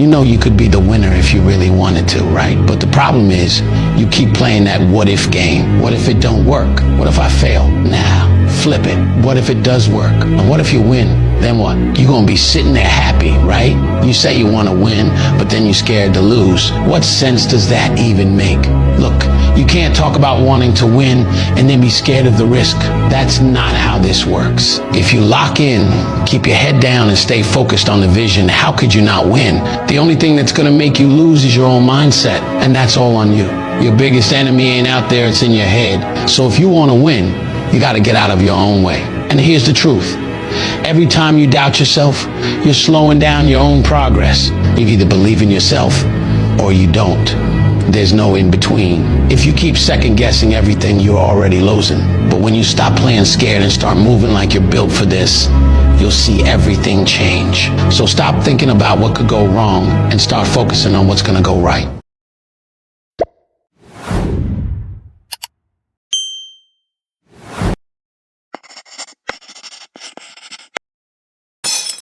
know you could be the winner if you really wanted to, right? But the problem is you keep playing that what if game. What if it don't work? What if I fail? Nah, flip it. What if it does work? And what if you win? Then what? You're gonna be sitting there happy, right? You say you wanna win, but then you're scared to lose. What sense does that even make? Look, you can't talk about wanting to win and then be scared of the risk. That's not how this works. If you lock in, keep your head down and stay focused on the vision, how could you not win? The only thing that's gonna make you lose is your own mindset, and that's all on you. Your biggest enemy ain't out there, it's in your head. So if you wanna win, you gotta get out of your own way. And here's the truth. Every time you doubt yourself, you're slowing down your own progress. You either believe in yourself or you don't. There's no in between. If you keep second guessing everything, you're already losing. But when you stop playing scared and start moving like you're built for this, you'll see everything change. So stop thinking about what could go wrong and start focusing on what's gonna go right.